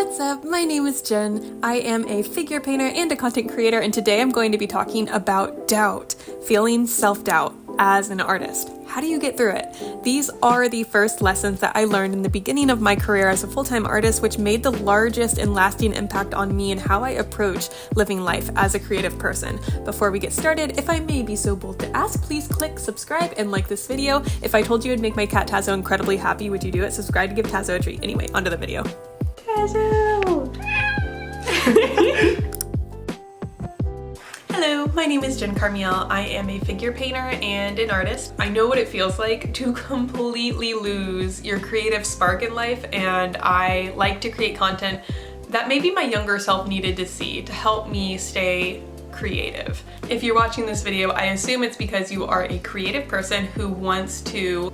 What's up? My name is Jen. I am a figure painter and a content creator, and today I'm going to be talking about doubt, feeling self-doubt as an artist. How do you get through it? These are the first lessons that I learned in the beginning of my career as a full-time artist, which made the largest and lasting impact on me and how I approach living life as a creative person. Before we get started, if I may be so bold to ask, please click subscribe and like this video. If I told you it'd make my cat Tazo incredibly happy, would you do it? Subscribe to give Tazo a treat. Anyway, onto the video. Tazo! Hello, my name is Jen Carmiel. I am a figure painter and an artist. I know what it feels like to completely lose your creative spark in life, and I like to create content that maybe my younger self needed to see to help me stay creative. If you're watching this video, I assume it's because you are a creative person who wants to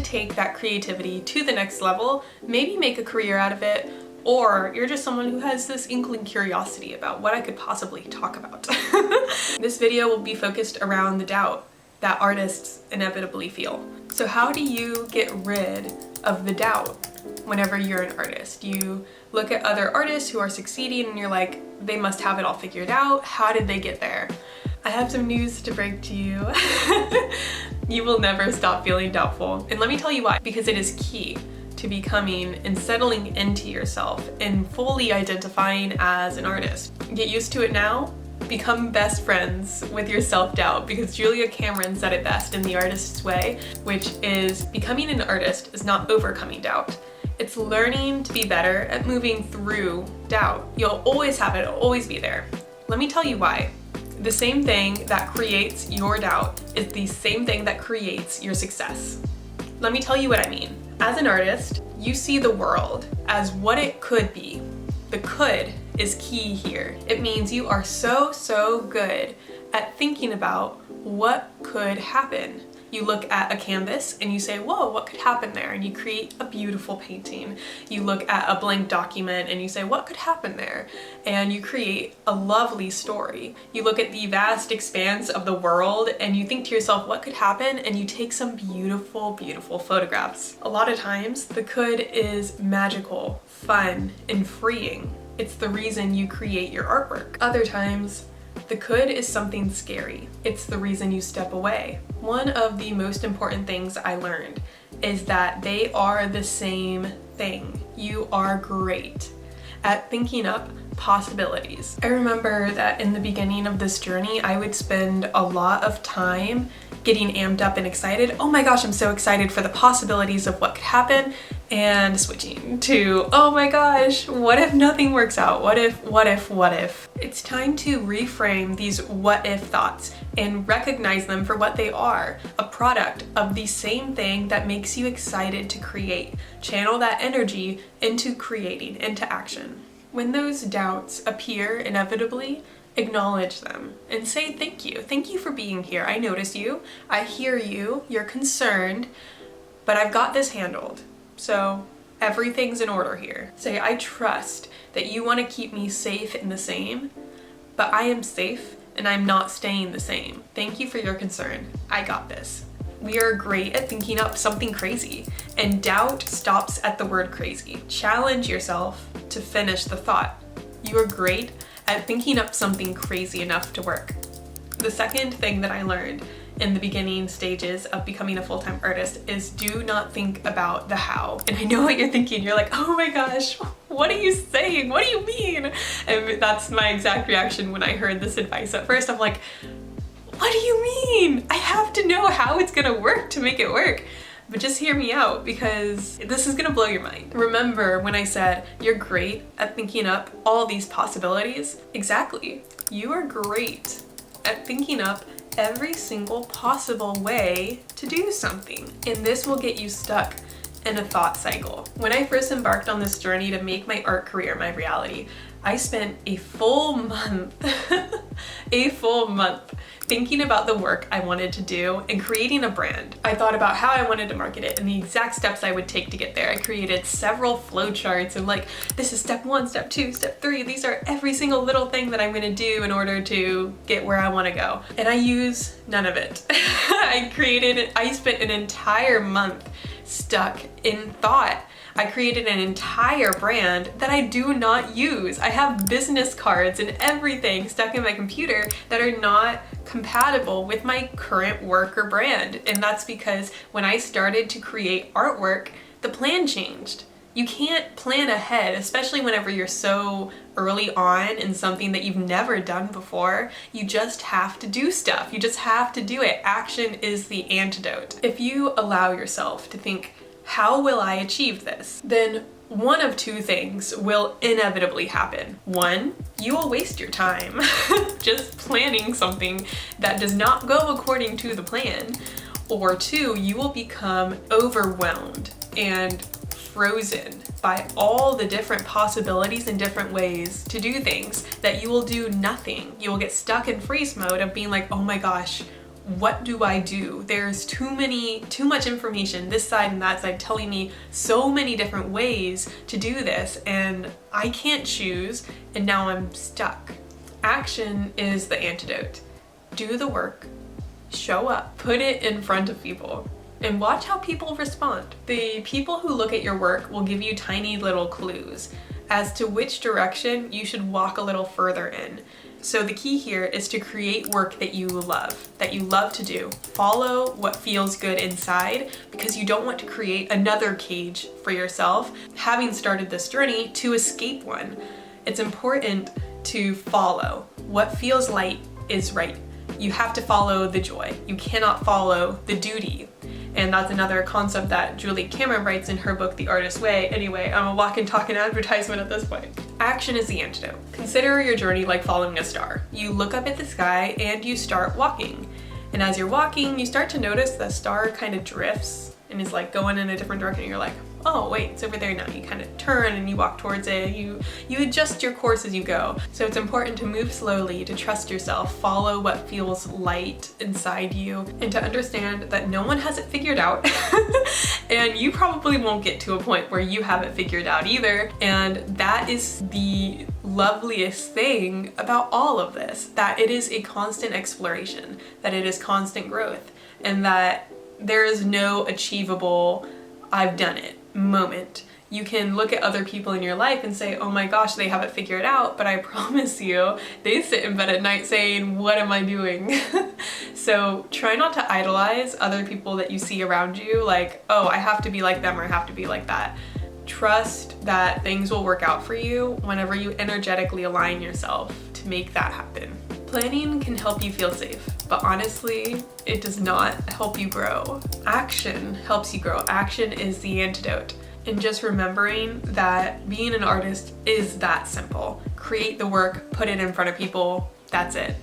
take that creativity to the next level, maybe make a career out of it, or you're just someone who has this inkling curiosity about what I could possibly talk about. This video will be focused around the doubt that artists inevitably feel. So how do you get rid of the doubt whenever you're an artist? You look at other artists who are succeeding and you're like, they must have it all figured out. How did they get there? I have some news to break to you. You will never stop feeling doubtful. And let me tell you why. Because it is key to becoming and settling into yourself and fully identifying as an artist. Get used to it now. Become best friends with your self-doubt, because Julia Cameron said it best in The Artist's Way, which is becoming an artist is not overcoming doubt. It's learning to be better at moving through doubt. You'll always have it, it'll always be there. Let me tell you why. The same thing that creates your doubt is the same thing that creates your success. Let me tell you what I mean. As an artist, you see the world as what it could be. The could is key here. It means you are so good at thinking about what could happen. You look at a canvas and you say, whoa, what could happen there? And you create a beautiful painting. You look at a blank document and you say, what could happen there? And you create a lovely story. You look at the vast expanse of the world and you think to yourself, what could happen? And you take some beautiful photographs. A lot of times, the could is magical, fun, and freeing. It's the reason you create your artwork. Other times, the could is something scary. It's the reason you step away. One of the most important things I learned is that they are the same thing. You are great at thinking up possibilities. I remember that in the beginning of this journey, I would spend a lot of time getting amped up and excited. Oh my gosh, I'm so excited for the possibilities of what could happen, and switching to, oh my gosh, what if nothing works out? What if? It's time to reframe these what if thoughts and recognize them for what they are, a product of the same thing that makes you excited to create. Channel that energy into creating, into action. When those doubts appear inevitably, acknowledge them and say thank you. Thank you for being here. I notice you, I hear you, you're concerned, but I've got this handled. So everything's in order here. Say, I trust that you want to keep me safe and the same, but I am safe and I'm not staying the same. Thank you for your concern. I got this. We are great at thinking up something crazy, and doubt stops at the word crazy. Challenge yourself to finish the thought. You are great at thinking up something crazy enough to work. The second thing that I learned in the beginning stages of becoming a full-time artist is do not think about the how. And I know what you're thinking. You're like, oh my gosh, what are you saying? What do you mean? And that's my exact reaction when I heard this advice. At first, I'm like, what do you mean? I have to know how it's gonna work to make it work. But just hear me out, because this is gonna blow your mind. Remember when I said you're great at thinking up all these possibilities? Exactly. You are great at thinking up every single possible way to do something. And this will get you stuck in a thought cycle. When I first embarked on this journey to make my art career my reality, I spent a full month thinking about the work I wanted to do and creating a brand. I thought about how I wanted to market it and the exact steps I would take to get there. I created several flowcharts and like, this is step 1, step 2, step 3. These are every single little thing that I'm gonna do in order to get where I wanna go. And I use none of it. I spent an entire month stuck in thought. I created an entire brand that I do not use. I have business cards and everything stuck in my computer that are not compatible with my current work or brand. And that's because when I started to create artwork, the plan changed. You can't plan ahead, especially whenever you're so early on in something that you've never done before. You just have to do stuff. You just have to do it. Action is the antidote. If you allow yourself to think, how will I achieve this? Then one of two things will inevitably happen. One, you will waste your time just planning something that does not go according to the plan. Or two, you will become overwhelmed and frozen by all the different possibilities and different ways to do things that you will do nothing. You will get stuck in freeze mode of being like, oh my gosh, what do I do? There's too much information, this side and that side, telling me so many different ways to do this, and I can't choose, and now I'm stuck. Action is the antidote. Do the work, show up, put it in front of people, and watch how people respond. The people who look at your work will give you tiny little clues as to which direction you should walk a little further in. So the key here is to create work that you love to do. Follow what feels good inside, because you don't want to create another cage for yourself, having started this journey to escape one. It's important to follow what feels light is right. You have to follow the joy. You cannot follow the duty. And that's another concept that Julie Cameron writes in her book, The Artist's Way. Anyway, I'm a walking, talking advertisement at this point. Action is the antidote. Consider your journey like following a star. You look up at the sky and you start walking. And as you're walking, you start to notice the star kind of drifts and is like going in a different direction. And you're like, oh wait, it's over there now. You kind of turn and you walk towards it. You adjust your course as you go. So it's important to move slowly, to trust yourself, follow what feels light inside you, and to understand that no one has it figured out. And you probably won't get to a point where you have it figured out either. And that is the loveliest thing about all of this, that it is a constant exploration, that it is constant growth, and that there is no achievable, I've done it moment. You can look at other people in your life and say, oh my gosh, they have it figured out, but I promise you, they sit in bed at night saying, what am I doing? So try not to idolize other people that you see around you, like, oh, I have to be like them or I have to be like that. Trust that things will work out for you whenever you energetically align yourself to make that happen. Planning can help you feel safe, but honestly, it does not help you grow. Action helps you grow. Action is the antidote. And just remembering that being an artist is that simple. Create the work, put it in front of people, that's it.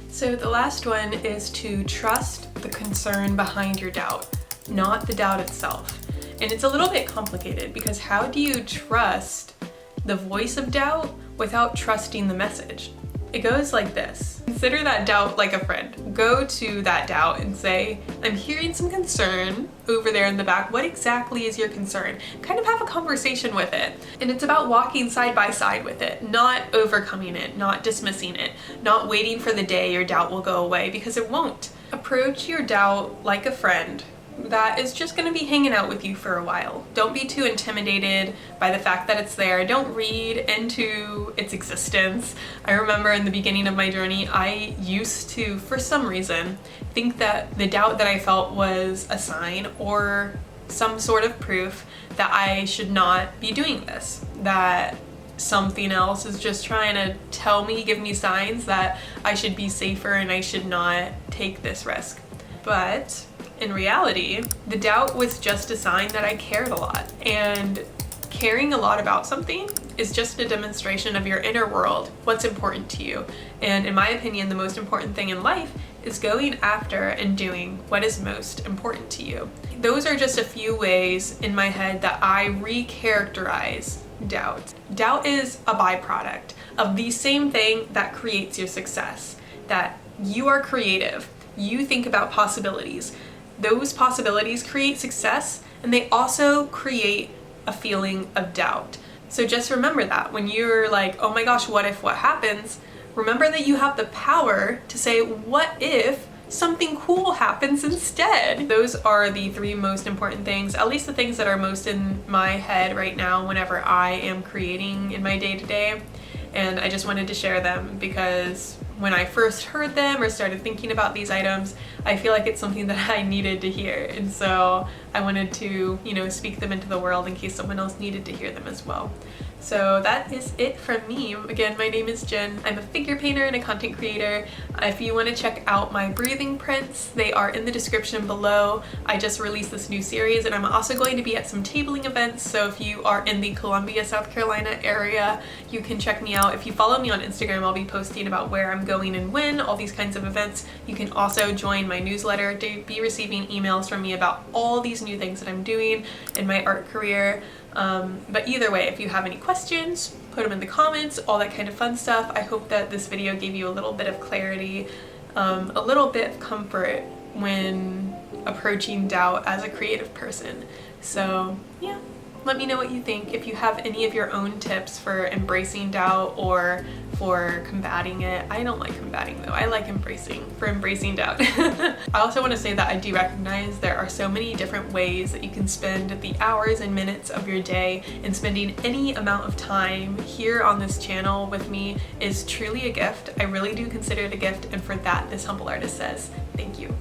So the last one is to trust the concern behind your doubt, not the doubt itself. And it's a little bit complicated, because how do you trust the voice of doubt without trusting the message? It goes like this. Consider that doubt like a friend. Go to that doubt and say, I'm hearing some concern over there in the back. What exactly is your concern? Kind of have a conversation with it. And it's about walking side by side with it, not overcoming it, not dismissing it, not waiting for the day your doubt will go away, because it won't. Approach your doubt like a friend that is just going to be hanging out with you for a while. Don't be too intimidated by the fact that it's there. Don't read into its existence. I remember in the beginning of my journey, I used to, for some reason, think that the doubt that I felt was a sign or some sort of proof that I should not be doing this, that something else is just trying to tell me, give me signs that I should be safer and I should not take this risk. But in reality, the doubt was just a sign that I cared a lot. And caring a lot about something is just a demonstration of your inner world, what's important to you. And in my opinion, the most important thing in life is going after and doing what is most important to you. Those are just a few ways in my head that I recharacterize doubt. Doubt is a byproduct of the same thing that creates your success, that you are creative, you think about possibilities. Those possibilities create success, and they also create a feeling of doubt. So just remember that when you're like, oh my gosh, what if, what happens? Remember that you have the power to say, what if something cool happens instead. Those are the 3 most important things, at least the things that are most in my head right now whenever I am creating in my day-to-day. And I just wanted to share them because when I first heard them or started thinking about these items, I feel like it's something that I needed to hear. And so I wanted to, you know, speak them into the world in case someone else needed to hear them as well. So that is it from me. Again, my name is Jen. I'm a figure painter and a content creator. If you want to check out my breathing prints, they are in the description below. I just released this new series, and I'm also going to be at some tabling events. So if you are in the Columbia, South Carolina area, you can check me out. If you follow me on Instagram, I'll be posting about where I'm going and when, all these kinds of events. You can also join my newsletter to be receiving emails from me about all these new things that I'm doing in my art career. But either way, if you have any questions, put them in the comments, all that kind of fun stuff. I hope that this video gave you a little bit of clarity, a little bit of comfort when approaching doubt as a creative person. So yeah, let me know what you think. If you have any of your own tips for embracing doubt or for combating it. I don't like combating though. I like embracing doubt. I also want to say that I do recognize there are so many different ways that you can spend the hours and minutes of your day, and spending any amount of time here on this channel with me is truly a gift. I really do consider it a gift, and for that, this humble artist says thank you.